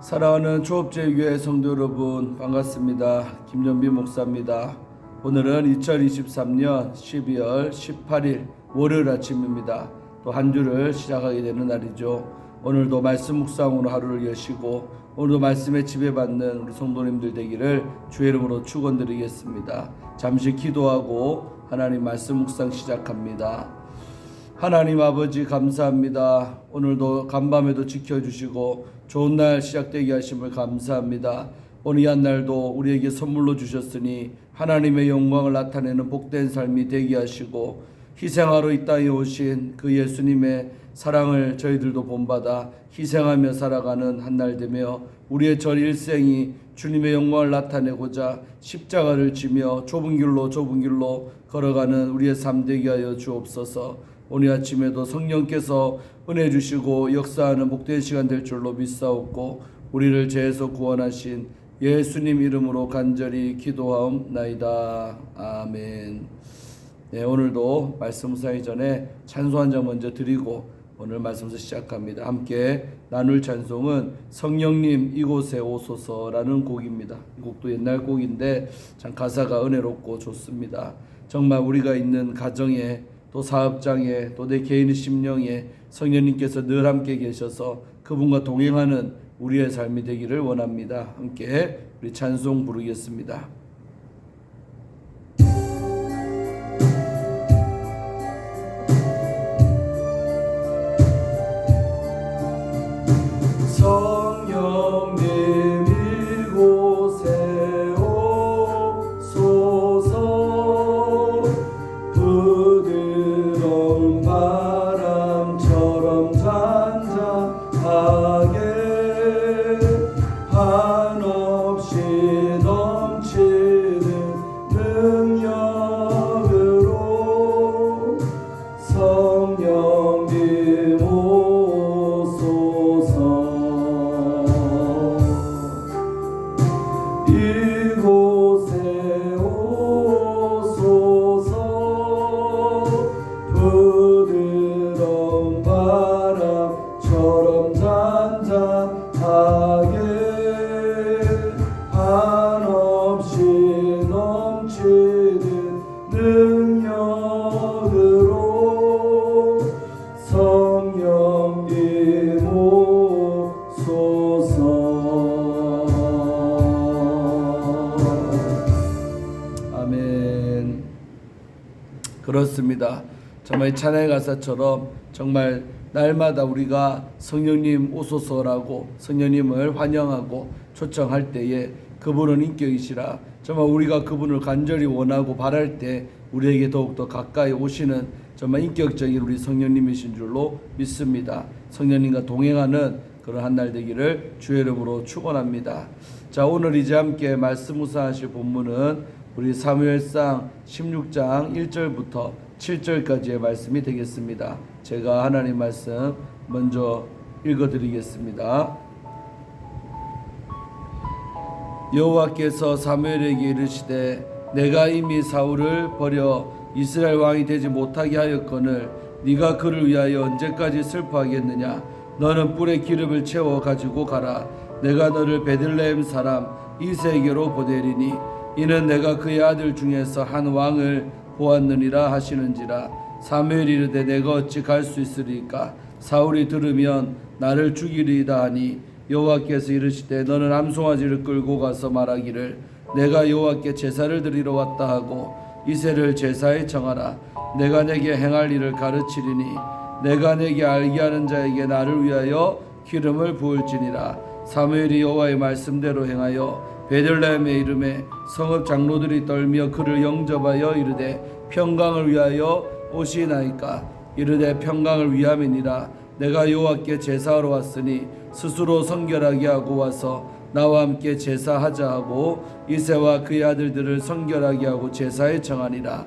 사랑하는 초업제교회 성도 여러분, 반갑습니다. 김연비 목사입니다. 오늘은 2023년 12월 18일 월요일 아침입니다. 또 한 주를 시작하게 되는 날이죠. 오늘도 말씀 묵상으로 하루를 여시고 오늘도 말씀에 지배받는 우리 성도님들 되기를 주의 이름으로 축원드리겠습니다. 잠시 기도하고 하나님 말씀 묵상 시작합니다. 하나님 아버지 감사합니다. 오늘도 간밤에도 지켜주시고 좋은 날 시작되게 하심을 감사합니다. 오늘 이 한 날도 우리에게 선물로 주셨으니 하나님의 영광을 나타내는 복된 삶이 되게 하시고 희생하러 이 땅에 오신 그 예수님의 사랑을 저희들도 본받아 희생하며 살아가는 한 날 되며 우리의 전 일생이 주님의 영광을 나타내고자 십자가를 지며 좁은 길로 걸어가는 우리의 삶 되게 하여 주옵소서. 오늘 아침에도 성령께서 은혜 주시고 역사하는 복된 시간 될 줄로 믿사옵고 우리를 죄에서 구원하신 예수님 이름으로 간절히 기도하옵나이다. 아멘. 네, 오늘도 말씀 묵상하기 전에 찬송 한 장 먼저 드리고 오늘 말씀부터 시작합니다. 함께 나눌 찬송은 성령님 이곳에 오소서라는 곡입니다. 이 곡도 옛날 곡인데 참 가사가 은혜롭고 좋습니다. 정말 우리가 있는 가정에 또 사업장에 또 내 개인의 심령에 성령님께서 늘 함께 계셔서 그분과 동행하는 우리의 삶이 되기를 원합니다. 함께 우리 찬송 부르겠습니다. 성령님 이곳에 오소서 부드러운 바람처럼 잔잔하게 한없이 넘치는 능력으로 성령님 오소서. 이곳에 오소서 부드러운 바람처럼 잔잔하게 한없이 넘치는 능력으로 성령님 오소서. 아멘. 그렇습니다. 정말 찬양의 가사처럼 정말 날마다 우리가 성령님 오소서라고 성령님을 환영하고 초청할 때에 그분은 인격이시라 정말 우리가 그분을 간절히 원하고 바랄 때 우리에게 더욱더 가까이 오시는 정말 인격적인 우리 성령님이신 줄로 믿습니다. 성령님과 동행하는 그런 한 날 되기를 주의 이름으로 축원합니다. 자, 오늘 이제 함께 말씀 묵상하실 본문은 우리 사무엘상 16장 1절부터 7절까지의 말씀이 되겠습니다. 제가 하나님 말씀 먼저 읽어드리겠습니다. 여호와께서 사무엘에게 이르시되 내가 이미 사울을 버려 이스라엘 왕이 되지 못하게 하였거늘 네가 그를 위하여 언제까지 슬퍼하겠느냐. 너는 뿔에 기름을 채워 가지고 가라. 내가 너를 베들레헴 사람 이새에게로 보내리니 이는 내가 그의 아들 중에서 한 왕을 보았느니라 하시는지라. 사무엘이 이르되 내가 어찌 갈 수 있으리까. 사울이 들으면 나를 죽이리이다 하니 여호와께서 이르시되 너는 암송아지를 끌고 가서 말하기를 내가 여호와께 제사를 드리러 왔다 하고 이새를 제사에 정하라. 내가 내게 행할 일을 가르치리니 내가 내게 알게 하는 자에게 나를 위하여 기름을 부을지니라. 사무엘이 여호와의 말씀대로 행하여 베들레헴에 이름에 성읍 장로들이 떨며 그를 영접하여 이르되 평강을 위하여 오시나이까. 이르되 평강을 위함이니라. 내가 여호와께 제사하러 왔으니 스스로 성결하게 하고 와서 나와 함께 제사하자 하고 이새와 그의 아들들을 성결하게 하고 제사에 정하니라.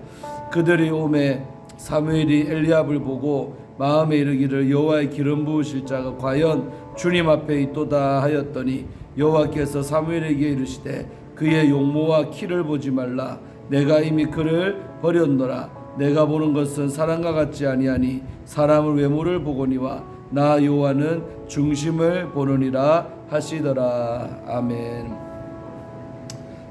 그들이 오매 사무엘이 엘리압을 보고 마음에 이르기를 여호와의 기름 부으실 자가 과연 주님 앞에 있도다 하였더니 여호와께서 사무엘에게 이르시되 그의 용모와 키를 보지 말라. 내가 이미 그를 버렸노라. 내가 보는 것은 사람과 같지 아니하니 사람을 외모를 보거니와 나 여호와는 중심을 보느니라 하시더라. 아멘.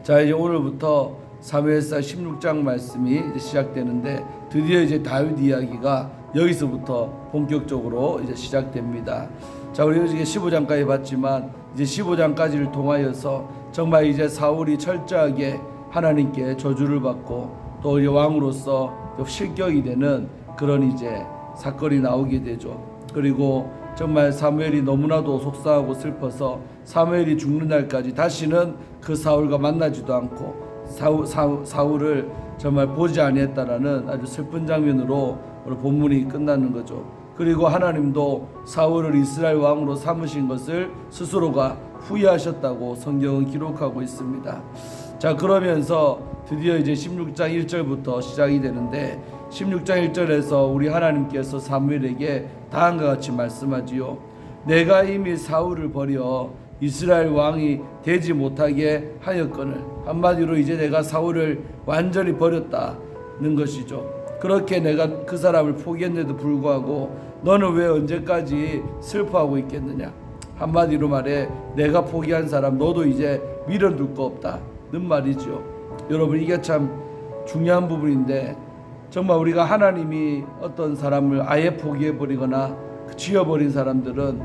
자, 이제 오늘부터 사무엘상 16장 말씀이 이제 시작되는데 드디어 이제 다윗 이야기가 여기서부터 본격적으로 이제 시작됩니다. 자, 우리 이제 15장까지 봤지만 이제 15장까지를 통하여서 정말 이제 사울이 철저하게 하나님께 저주를 받고 또 이제 왕으로서 실격이 되는 그런 이제 사건이 나오게 되죠. 그리고 정말 사무엘이 너무나도 속상하고 슬퍼서 사무엘이 죽는 날까지 다시는 그 사울과 만나지도 않고 사울을 정말 보지 아니했다라는 아주 슬픈 장면으로 오늘 본문이 끝나는 거죠. 그리고 하나님도 사울을 이스라엘 왕으로 삼으신 것을 스스로가 후회하셨다고 성경은 기록하고 있습니다. 자, 그러면서 드디어 이제 16장 1절부터 시작이 되는데 16장 1절에서 우리 하나님께서 사무엘에게 다음과 같이 말씀하지요. 내가 이미 사울을 버려 이스라엘 왕이 되지 못하게 하였거늘. 한마디로 이제 내가 사울을 완전히 버렸다는 것이죠. 그렇게 내가 그 사람을 포기했는데도 불구하고 너는 왜 언제까지 슬퍼하고 있겠느냐. 한마디로 말해 내가 포기한 사람 너도 이제 밀어둘 거 없다는 말이죠. 여러분, 이게 참 중요한 부분인데 정말 우리가 하나님이 어떤 사람을 아예 포기해버리거나 지어버린 사람들은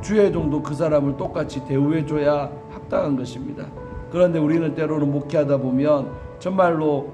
주의 정도 그 사람을 똑같이 대우해줘야 합당한 것입니다. 그런데 우리는 때로는 목회하다 보면 정말로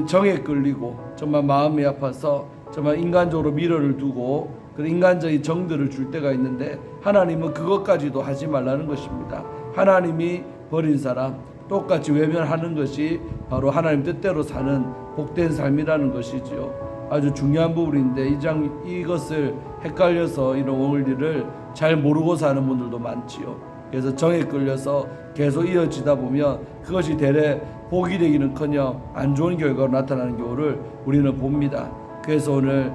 정에 끌리고 정말 마음이 아파서 정말 인간적으로 미련을 두고 그 인간적인 정들을 줄 때가 있는데 하나님은 그것까지도 하지 말라는 것입니다. 하나님이 버린 사람 똑같이 외면하는 것이 바로 하나님 뜻대로 사는 복된 삶이라는 것이지요. 아주 중요한 부분인데 이것을 헷갈려서 이런 원리를 잘 모르고 사는 분들도 많지요. 그래서 정에 끌려서 계속 이어지다 보면 그것이 대래 복이 되기는커녕 안 좋은 결과로 나타나는 경우를 우리는 봅니다. 그래서 오늘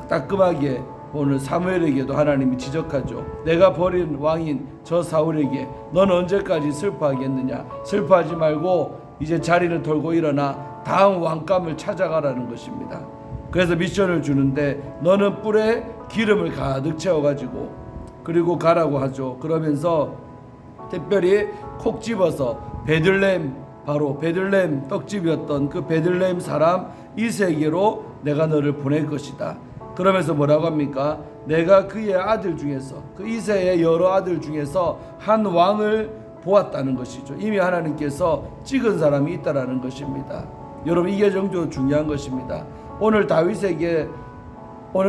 따끔하게 오늘 사무엘에게도 하나님이 지적하죠. 내가 버린 왕인 저 사울에게 너는 언제까지 슬퍼하겠느냐. 슬퍼하지 말고 이제 자리를 털고 일어나 다음 왕감을 찾아가라는 것입니다. 그래서 미션을 주는데 너는 뿔에 기름을 가득 채워가지고 그리고 가라고 하죠. 그러면서 특별히 콕 집어서 바로 베들레헴 떡집이었던 그 베들레헴 사람 이새에게로 내가 너를 보낼 것이다. 그러면서 뭐라고 합니까? 내가 그의 아들 중에서 그 이새의 여러 아들 중에서 한 왕을 보았다는 것이죠. 이미 하나님께서 찍은 사람이 있다라는 것입니다. 여러분, 이게 정도 중요한 것입니다. 오늘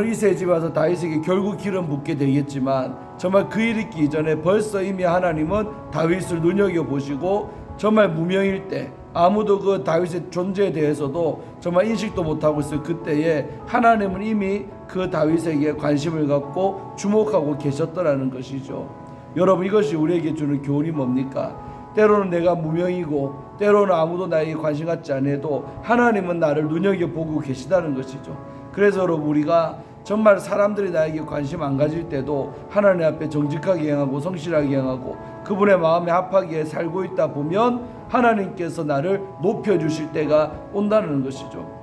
이새의 집 와서 다윗에게 결국 기름 붓게 되겠지만 정말 그 일 있기 이전에 벌써 이미 하나님은 다윗을 눈여겨보시고 정말 무명일 때 아무도 그 다윗의 존재에 대해서도 정말 인식도 못하고 있을 그때에 하나님은 이미 그 다윗에게 관심을 갖고 주목하고 계셨더라는 것이죠. 여러분, 이것이 우리에게 주는 교훈이 뭡니까? 때로는 내가 무명이고 때로는 아무도 나에게 관심 갖지 않아도 하나님은 나를 눈여겨보고 계시다는 것이죠. 그래서 여러분, 우리가 정말 사람들이 나에게 관심 안 가질 때도 하나님 앞에 정직하게 행하고 성실하게 행하고 그분의 마음에 합하게 살고 있다 보면 하나님께서 나를 높여주실 때가 온다는 것이죠.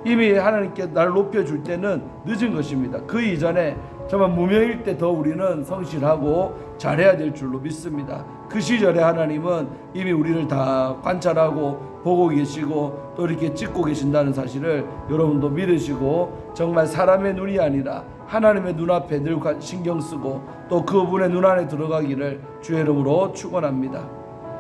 이미 하나님께 나를 높여줄 때는 늦은 것입니다. 그 이전에 정말 무명일 때 더 우리는 성실하고 잘해야 될 줄로 믿습니다. 그 시절에 하나님은 이미 우리를 다 관찰하고 보고 계시고 또 이렇게 찍고 계신다는 사실을 여러분도 믿으시고 정말 사람의 눈이 아니라 하나님의 눈앞에 늘 신경 쓰고 또 그분의 눈 안에 들어가기를 주의 이름으로 축원합니다.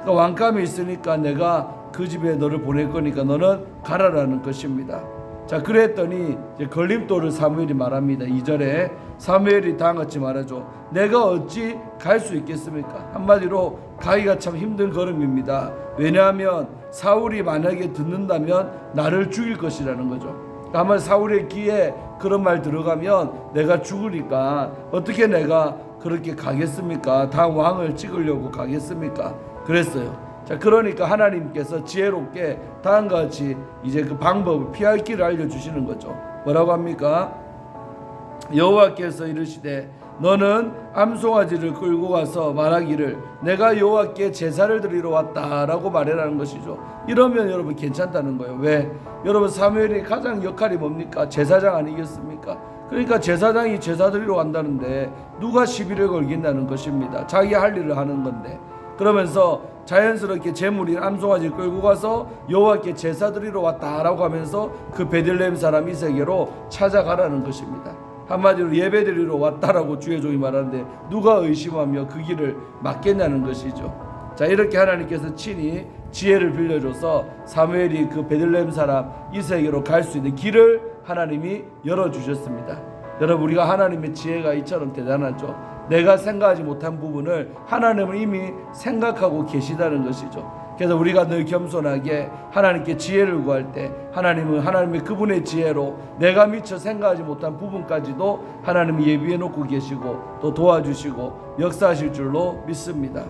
그러니까 왕감이 있으니까 내가 그 집에 너를 보낼 거니까 너는 가라라는 것입니다. 자, 그랬더니 이제 걸림돌을 사무엘이 말합니다. 2절에 사무엘이 다음같이 말하죠. 내가 어찌 갈 수 있겠습니까? 한마디로 가기가 참 힘든 걸음입니다. 왜냐하면 사울이 만약에 듣는다면 나를 죽일 것이라는 거죠. 아마 사울의 귀에 그런 말 들어가면 내가 죽으니까 어떻게 내가 그렇게 가겠습니까? 다음 왕을 찍으려고 가겠습니까? 그랬어요. 자, 그러니까 하나님께서 지혜롭게 다음과 같이 이제 그 방법을 피할 길을 알려주시는 거죠. 뭐라고 합니까? 여호와께서 이르시되 너는 암송아지를 끌고 가서 말하기를 내가 여호와께 제사를 드리러 왔다라고 말해라는 것이죠. 이러면 여러분 괜찮다는 거예요. 왜? 여러분, 사무엘이 가장 역할이 뭡니까? 제사장 아니겠습니까? 그러니까 제사장이 제사 드리러 간다는데 누가 시비를 걸긴다는 것입니다. 자기 할 일을 하는 건데. 그러면서 자연스럽게 제물인 암송아지를 끌고 가서 여호와께 제사 드리러 왔다라고 하면서 그 베들레헴 사람 이세게로 찾아가라는 것입니다. 한마디로 예배 드리러 왔다라고 주의 종이 말하는데 누가 의심하며 그 길을 막겠냐는 것이죠. 자, 이렇게 하나님께서 친히 지혜를 빌려줘서 사무엘이 그 베들레헴 사람 이세게로 갈 수 있는 길을 하나님이 열어주셨습니다. 여러분, 우리가 하나님의 지혜가 이처럼 대단하죠. 내가 생각하지 못한 부분을 하나님은 이미 생각하고 계시다는 것이죠. 그래서 우리가 늘 겸손하게 하나님께 지혜를 구할 때 하나님은 하나님의 그분의 지혜로 내가 미처 생각하지 못한 부분까지도 하나님이 예비해 놓고 계시고 또 도와주시고 역사하실 줄로 믿습니다.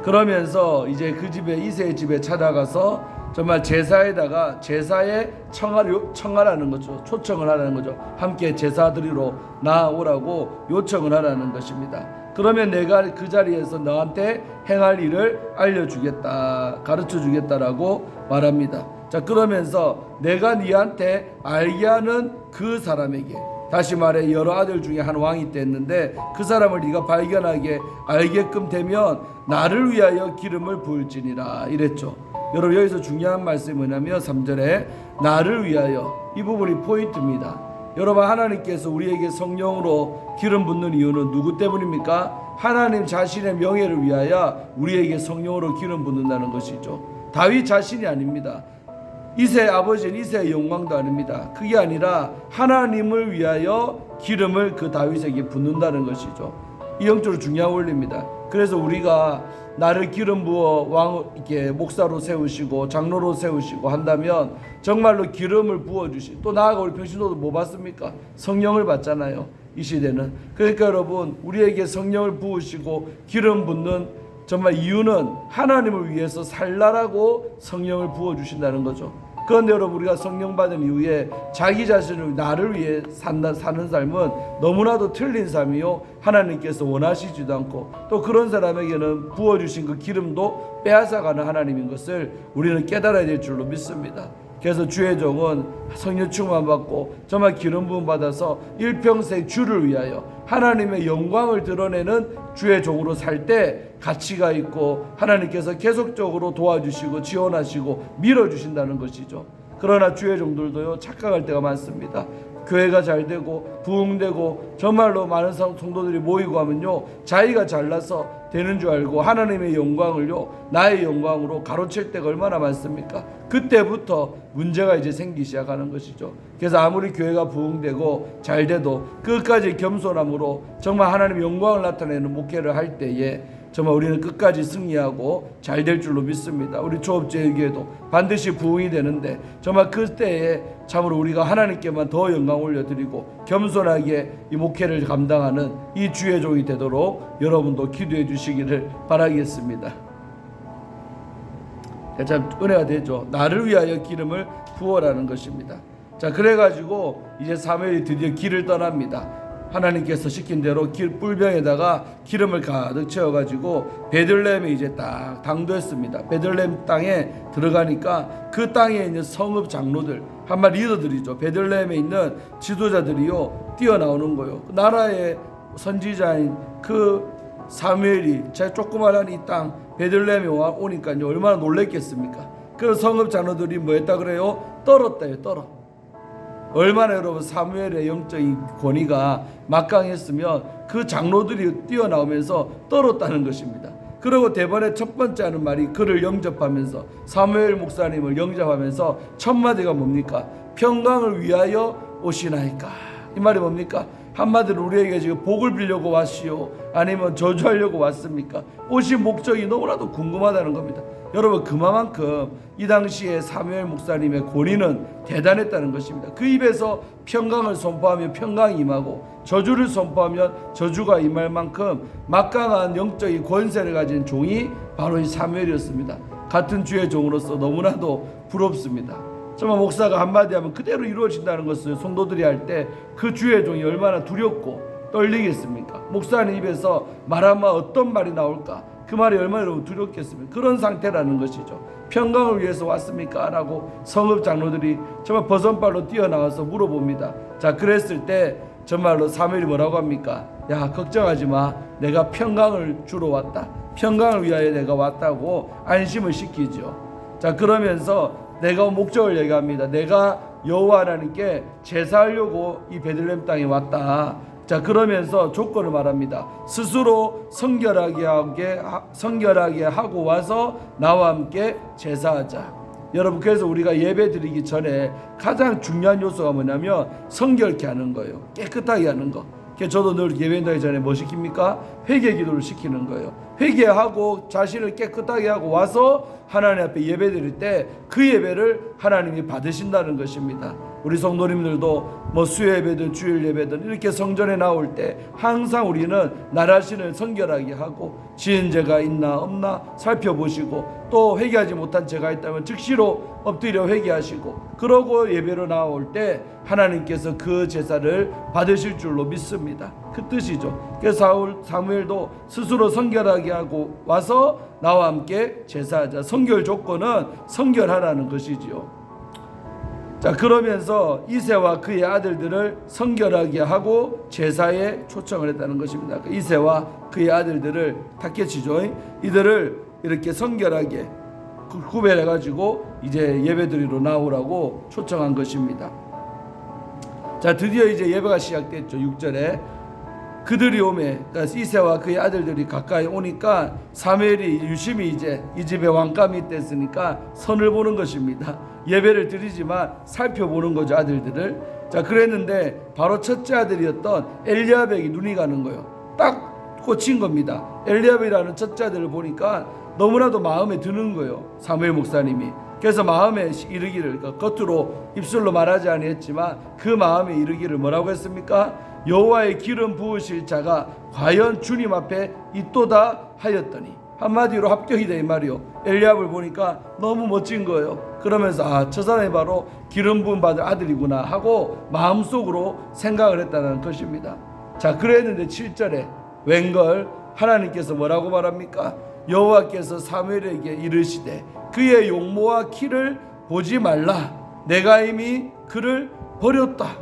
그러면서 이제 그 집에 이새의 집에 찾아가서 정말 제사에다가 제사에 청하라는 거죠. 초청을 하라는 거죠. 함께 제사 드리러 나오라고 요청을 하라는 것입니다. 그러면 내가 그 자리에서 너한테 행할 일을 알려주겠다, 가르쳐주겠다라고 말합니다. 자, 그러면서 내가 네한테 알게 하는 그 사람에게, 다시 말해 여러 아들 중에 한 왕이 됐는데 그 사람을 네가 발견하게 알게끔 되면 나를 위하여 기름을 부을지니라 이랬죠. 여러분, 여기서 중요한 말씀이 뭐냐면 3절에 나를 위하여, 이 부분이 포인트입니다. 여러분, 하나님께서 우리에게 성령으로 기름 붓는 이유는 누구 때문입니까? 하나님 자신의 명예를 위하여 우리에게 성령으로 기름 붓는다는 것이죠. 다윗 자신이 아닙니다. 이새의 아버지는 이새의 영광도 아닙니다. 그게 아니라 하나님을 위하여 기름을 그 다윗에게 붓는다는 것이죠. 이 영적으로 중요한 원리입니다. 그래서 우리가 나를 기름 부어 이렇게 목사로 세우시고 장로로 세우시고 한다면 정말로 기름을 부어주시, 또 나아가 우리 평신도도 뭐 받습니까? 성령을 받잖아요, 이 시대는. 그러니까 여러분, 우리에게 성령을 부으시고 기름 붓는 정말 이유는 하나님을 위해서 살라라고 성령을 부어주신다는 거죠. 그런데 여러분, 우리가 성령 받은 이후에 자기 자신을 나를 위해 사는 삶은 너무나도 틀린 삶이요, 하나님께서 원하시지도 않고 또 그런 사람에게는 부어주신 그 기름도 빼앗아가는 하나님인 것을 우리는 깨달아야 될 줄로 믿습니다. 그래서 주의 종은 성령 충만 받고 정말 기름 부음 받아서 일평생 주를 위하여 하나님의 영광을 드러내는 주의 종으로 살 때 가치가 있고 하나님께서 계속적으로 도와주시고 지원하시고 밀어주신다는 것이죠. 그러나 주의 종들도요, 착각할 때가 많습니다. 교회가 잘 되고 부흥되고 정말로 많은 성도들이 모이고 하면요, 자기가 잘나서 되는 줄 알고 하나님의 영광을요, 나의 영광으로 가로챌 때가 얼마나 많습니까? 그때부터 문제가 이제 생기기 시작하는 것이죠. 그래서 아무리 교회가 부흥되고 잘 돼도 끝까지 겸손함으로 정말 하나님의 영광을 나타내는 목회를 할 때에 정말 우리는 끝까지 승리하고 잘 될 줄로 믿습니다. 우리 조업제에게도 반드시 부흥이 되는데 정말 그때에 참으로 우리가 하나님께만 더 영광 올려드리고 겸손하게 이 목회를 감당하는 이 주의 종이 되도록 여러분도 기도해 주시기를 바라겠습니다. 참 은혜가 되죠. 나를 위하여 기름을 부어라는 것입니다. 자, 그래가지고 이제 사무엘이 드디어 길을 떠납니다. 하나님께서 시킨 대로 뿔병에다가 기름을 가득 채워가지고 베들레헴에 이제 딱 당도했습니다. 베들레헴 땅에 들어가니까 그 땅에 있는 성읍 장로들, 한마디 리더들이죠. 베들레헴에 있는 지도자들이요, 뛰어나오는 거예요. 나라의 선지자인 그 사무엘이 제 조그마한 이 땅 베들레헴에 오니까요, 얼마나 놀랬겠습니까? 그래서 성읍 장로들이 뭐 했다 그래요? 떨었다요, 떨어. 얼마나 여러분 사무엘의 영적인 권위가 막강했으면 그 장로들이 뛰어나오면서 떨었다는 것입니다. 그리고 대번에 첫 번째 하는 말이 그를 영접하면서, 사무엘 목사님을 영접하면서 첫 마디가 뭡니까? 평강을 위하여 오시나이까. 이 말이 뭡니까? 한마디로 우리에게 지금 복을 빌려고 왔시오, 아니면 저주하려고 왔습니까? 오신 목적이 너무나도 궁금하다는 겁니다. 여러분, 그만큼 이 당시에 사무엘 목사님의 권위는 대단했다는 것입니다. 그 입에서 평강을 선포하면 평강이 임하고 저주를 선포하면 저주가 임할 만큼 막강한 영적인 권세를 가진 종이 바로 이 사무엘이었습니다. 같은 주의 종으로서 너무나도 부럽습니다. 정말 목사가 한마디 하면 그대로 이루어진다는 것을 성도들이 할 때 그 주의 종이 얼마나 두렵고 떨리겠습니까? 목사님 입에서 말하면 어떤 말이 나올까? 그 말이 얼마나 두렵겠습니까? 그런 상태라는 것이죠. 평강을 위해서 왔습니까? 라고 성읍 장로들이 정말 버선발로 뛰어나와서 물어봅니다. 자, 그랬을 때 정말로 사무엘이 뭐라고 합니까? 야, 걱정하지 마. 내가 평강을 주러 왔다. 평강을 위하여 내가 왔다고 안심을 시키죠. 자, 그러면서 내가 목적을 얘기합니다. 내가 여호와 하나님께 제사하려고 이 베들레헴 땅에 왔다. 자, 그러면서 조건을 말합니다. 스스로 성결하게 하고 와서 나와 함께 제사하자. 여러분, 그래서 우리가 예배 드리기 전에 가장 중요한 요소가 뭐냐면 성결케 하는 거예요. 깨끗하게 하는 거. 저도 늘 예배 드리기 전에 뭐 시킵니까? 회개 기도를 시키는 거예요. 회개하고 자신을 깨끗하게 하고 와서 하나님 앞에 예배 드릴 때 그 예배를 하나님이 받으신다는 것입니다. 우리 성도님들도 뭐 수요 예배든 주일 예배든 이렇게 성전에 나올 때 항상 우리는 나 자신을 성결하게 하고 지은 죄가 있나 없나 살펴보시고, 또 회개하지 못한 죄가 있다면 즉시로 엎드려 회개하시고, 그러고 예배로 나올 때 하나님께서 그 제사를 받으실 줄로 믿습니다. 그 뜻이죠. 그래서 사무엘도 스스로 성결하게 하고 와서 나와 함께 제사하자. 성결 조건은 성결하라는 것이지요. 자, 그러면서 이새와 그의 아들들을 성결하게 하고 제사에 초청을 했다는 것입니다. 이새와 그의 아들들을 탁케치죠. 이들을 이렇게 성결하게 구별해가지고 이제 예배드리러 나오라고 초청한 것입니다. 자, 드디어 이제 예배가 시작됐죠. 6절에 그들이 오매, 그러니까 이새와 그의 아들들이 가까이 오니까 사무엘이 유심히 이제 이 집에 왕감이 됐으니까 선을 보는 것입니다. 예배를 드리지만 살펴보는 거죠, 아들들을. 자, 그랬는데 바로 첫째 아들이었던 엘리압에게 눈이 가는 거예요. 딱 꽂힌 겁니다. 엘리압이라는 첫째 아들을 보니까 너무나도 마음에 드는 거예요, 사무엘 목사님이. 그래서 마음에 이르기를, 그러니까 겉으로 입술로 말하지 아니했지만 그 마음에 이르기를 뭐라고 했습니까? 여호와의 기름 부으실 자가 과연 주님 앞에 있도다 하였더니, 한마디로 합격이다 이 말이요. 엘리압을 보니까 너무 멋진 거예요. 그러면서 저 사람이 바로 기름 부음 받을 아들이구나 하고 마음속으로 생각을 했다는 것입니다. 자, 그랬는데 7절에 웬걸 하나님께서 뭐라고 말합니까? 여호와께서 사무엘에게 이르시되 그의 용모와 키를 보지 말라. 내가 이미 그를 버렸다.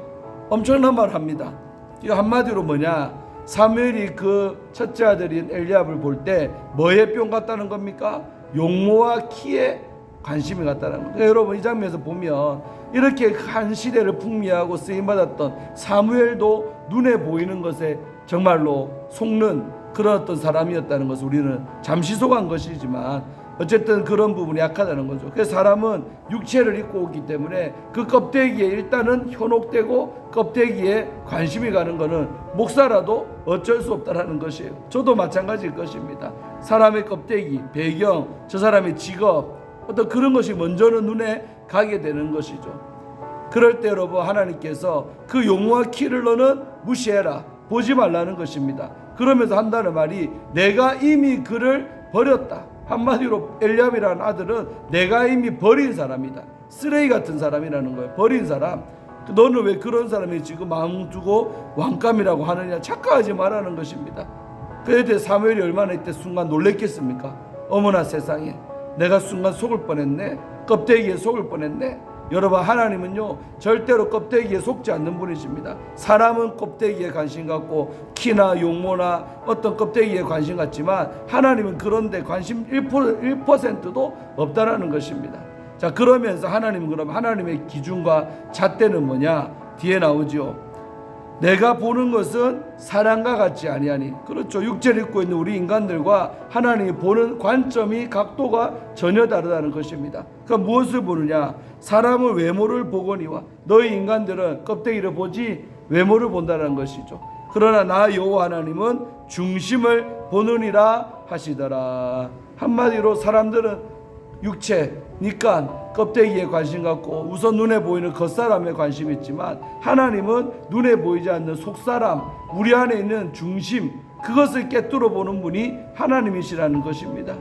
엄청난 말을 합니다. 이 한마디로 뭐냐? 사무엘이 그 첫째 아들인 엘리압을 볼 때 뭐에 뿅 갔다는 겁니까? 용모와 키에 관심이 갔다는 겁니다. 여러분, 이 장면에서 보면 이렇게 한 시대를 풍미하고 쓰임받았던 사무엘도 눈에 보이는 것에 정말로 속는 그런 어떤 사람이었다는 것을 우리는 잠시 속한 것이지만 어쨌든 그런 부분이 약하다는 거죠. 그래서 사람은 육체를 입고 오기 때문에 그 껍데기에 일단은 현혹되고 껍데기에 관심이 가는 것은 목사라도 어쩔 수 없다라는 것이에요. 저도 마찬가지일 것입니다. 사람의 껍데기, 배경, 저 사람의 직업, 어떤 그런 것이 먼저는 눈에 가게 되는 것이죠. 그럴 때 여러분, 하나님께서 그 용모와 키를 너는 무시해라, 보지 말라는 것입니다. 그러면서 한다는 말이 내가 이미 그를 버렸다. 한마디로 엘리압이라는 아들은 내가 이미 버린 사람이다. 쓰레기 같은 사람이라는 거예요. 버린 사람. 너는 왜 그런 사람이 지금 마음 두고 왕감이라고 하느냐. 착각하지 말라는 것입니다. 그때 사무엘이 얼마나 이때 순간 놀랬겠습니까? 어머나 세상에, 내가 순간 속을 뻔했네. 껍데기에 속을 뻔했네. 여러분, 하나님은요 절대로 껍데기에 속지 않는 분이십니다. 사람은 껍데기에 관심 갖고 키나 용모나 어떤 껍데기에 관심 갖지만 하나님은 그런데 관심 1%도 없다라는 것입니다. 자, 그러면서 하나님은 그럼 하나님의 기준과 잣대는 뭐냐? 뒤에 나오죠. 내가 보는 것은 사람과 같지 아니하니. 그렇죠. 육체를 입고 있는 우리 인간들과 하나님이 보는 관점이, 각도가 전혀 다르다는 것입니다. 그러니까 무엇을 보느냐? 사람은 외모를 보거니와 너희 인간들은 껍데기를 보지 외모를 본다는 것이죠. 그러나 나 여호와 하나님은 중심을 보느니라 하시더라. 한마디로 사람들은 육체니까 껍데기에 관심 갖고 우선 눈에 보이는 겉사람에 관심이 있지만 하나님은 눈에 보이지 않는 속사람, 우리 안에 있는 중심, 그것을 깨뚫어 보는 분이 하나님이시라는 것입니다.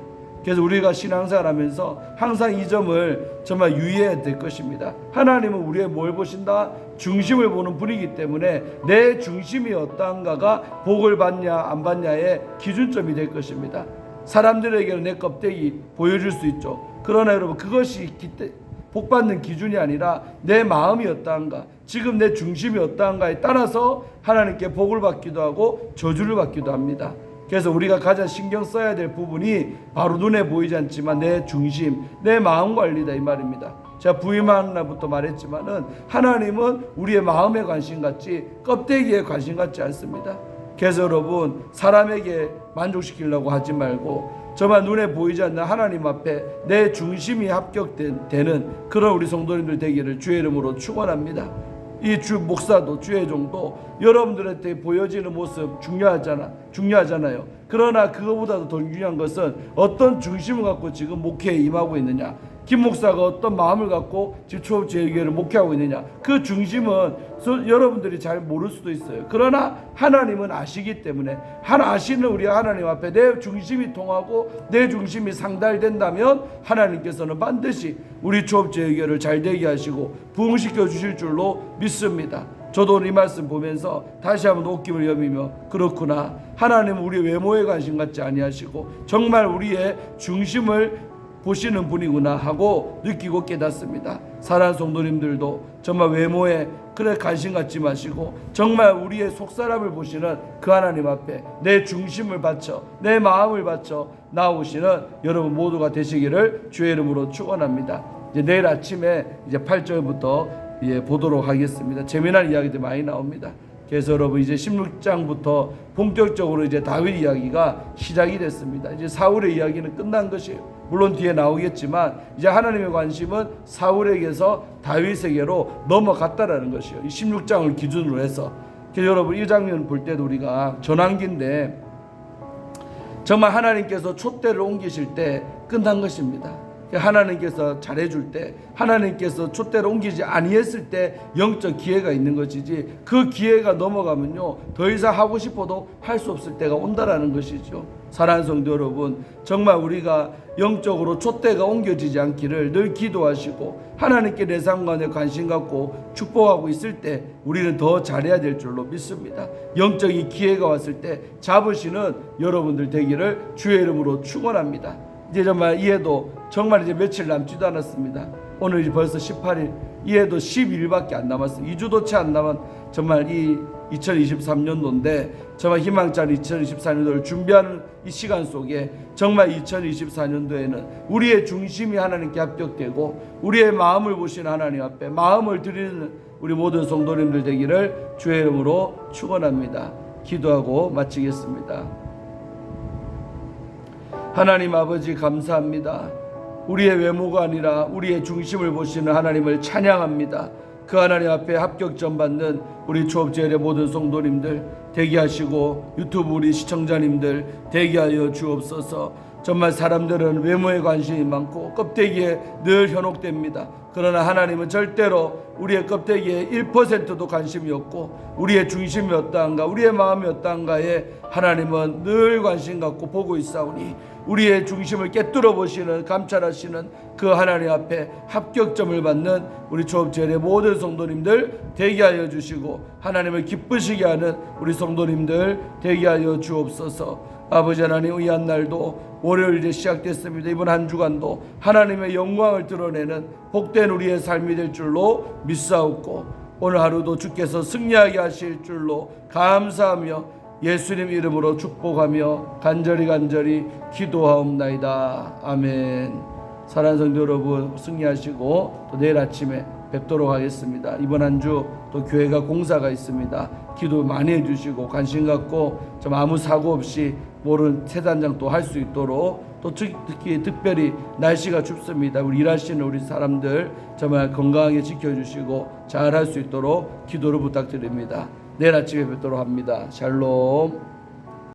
그래서 우리가 신앙생활 하면서 항상 이 점을 정말 유의해야 될 것입니다. 하나님은 우리의 뭘 보신다? 중심을 보는 분이기 때문에 내 중심이 어떠한가가 복을 받냐 안 받냐의 기준점이 될 것입니다. 사람들에게는 내 껍데기 보여줄 수 있죠. 그러나 여러분, 그것이 복받는 기준이 아니라 내 마음이 어떠한가, 지금 내 중심이 어떠한가에 따라서 하나님께 복을 받기도 하고 저주를 받기도 합니다. 그래서 우리가 가장 신경 써야 될 부분이 바로 눈에 보이지 않지만 내 중심, 내 마음 관리다 이 말입니다. 제가 부임하는 날부터 말했지만은 하나님은 우리의 마음에 관심 갖지 껍데기에 관심 갖지 않습니다. 그래서 여러분, 사람에게 만족시키려고 하지 말고 정말 눈에 보이지 않는 하나님 앞에 내 중심이 합격되는 그런 우리 성도님들 되기를 주의 이름으로 축원합니다. 이 주 목사도 주의 종도 여러분들한테 보여지는 모습 중요하잖아요. 그러나 그거보다도 더 중요한 것은 어떤 중심을 갖고 지금 목회에 임하고 있느냐, 김 목사가 어떤 마음을 갖고 지금 초업제일교회를 목회하고 있느냐, 그 중심은 여러분들이 잘 모를 수도 있어요. 그러나 하나님은 아시기 때문에 아시는 우리 하나님 앞에 내 중심이 통하고 내 중심이 상달된다면 하나님께서는 반드시 우리 초업제일교회를 잘 되게 하시고 부흥시켜 주실 줄로 믿습니다. 저도 오늘 이 말씀 보면서 다시 한번 옷김을 여미며 그렇구나, 하나님은 우리 외모에 관심 갖지 아니하시고 정말 우리의 중심을 보시는 분이구나 하고 느끼고 깨닫습니다. 사랑하는 성도님들도 정말 외모에 그래 관심 갖지 마시고 정말 우리의 속사람을 보시는 그 하나님 앞에 내 중심을 바쳐 내 마음을 바쳐 나오시는 여러분 모두가 되시기를 주의 이름으로 축원합니다. 이제 내일 아침에 이제 8절부터 보도록 하겠습니다. 재미난 이야기들 많이 나옵니다. 그래서 여러분 이제 16장부터 본격적으로 이제 다윗 이야기가 시작이 됐습니다. 이제 사울의 이야기는 끝난 것이에요. 물론 뒤에 나오겠지만 이제 하나님의 관심은 사울에게서 다윗에게로 넘어갔다라는 것이요. 이 16장을 기준으로 해서. 그래서 여러분 이 장면 볼 때도 우리가 전환기인데 정말 하나님께서 촛대를 옮기실 때 끝난 것입니다. 하나님께서 잘해줄 때, 하나님께서 촛대를 옮기지 아니했을 때 영적 기회가 있는 것이지, 그 기회가 넘어가면요 더 이상 하고 싶어도 할 수 없을 때가 온다라는 것이죠. 사랑하는 성도 여러분, 정말 우리가 영적으로 촛대가 옮겨지지 않기를 늘 기도하시고 하나님께 내 상관에 관심 갖고 축복하고 있을 때 우리는 더 잘해야 될 줄로 믿습니다. 영적인 기회가 왔을 때 잡으시는 여러분들 되기를 주의 이름으로 축원합니다. 이제 정말 이해도 정말 이제 며칠 남지도 않았습니다. 오늘 이제 벌써 18일, 이해도 12일밖에 안 남았어요. 2주도 채 안 남은 정말 이 2023년도인데 정말 희망찬 2024년도를 준비하는 이 시간 속에 정말 2024년도에는 우리의 중심이 하나님께 합격되고 우리의 마음을 보시는 하나님 앞에 마음을 드리는 우리 모든 성도님들 되기를 주의 이름으로 축원합니다. 기도하고 마치겠습니다. 하나님 아버지 감사합니다. 우리의 외모가 아니라 우리의 중심을 보시는 하나님을 찬양합니다. 그 하나님 앞에 합격점 받는 우리 초업제일의 모든 성도님들 되게 하시고 유튜브 우리 시청자님들 되게 하여 주옵소서. 정말 사람들은 외모에 관심이 많고 껍데기에 늘 현혹됩니다. 그러나 하나님은 절대로 우리의 껍데기에 1%도 관심이 없고 우리의 중심이 어떠한가, 우리의 마음이 어떠한가에 하나님은 늘 관심 갖고 보고 있사오니 우리의 중심을 깨뚫어 보시는, 감찰하시는 그 하나님 앞에 합격점을 받는 우리 초업제일의 모든 성도님들 되게 하여 주시고 하나님을 기쁘시게 하는 우리 성도님들 되게 하여 주옵소서. 아버지 하나님, 이 한 날도 월요일에 시작됐습니다. 이번 한 주간도 하나님의 영광을 드러내는 복된 우리의 삶이 될 줄로 믿사옵고 오늘 하루도 주께서 승리하게 하실 줄로 감사하며 예수님 이름으로 축복하며 간절히 기도하옵나이다. 아멘. 사랑하는 성도 여러분, 승리하시고 또 내일 아침에 뵙도록 하겠습니다. 이번 한 주 또 교회가 공사가 있습니다. 기도 많이 해주시고 관심 갖고 좀 아무 사고 없이 모른 세단장 또 할 수 있도록, 또 특별히 날씨가 춥습니다. 우리 일하시는 우리 사람들 정말 건강하게 지켜주시고 잘 할 수 있도록 기도를 부탁드립니다. 내일 아침에 뵙도록 합니다. 샬롬.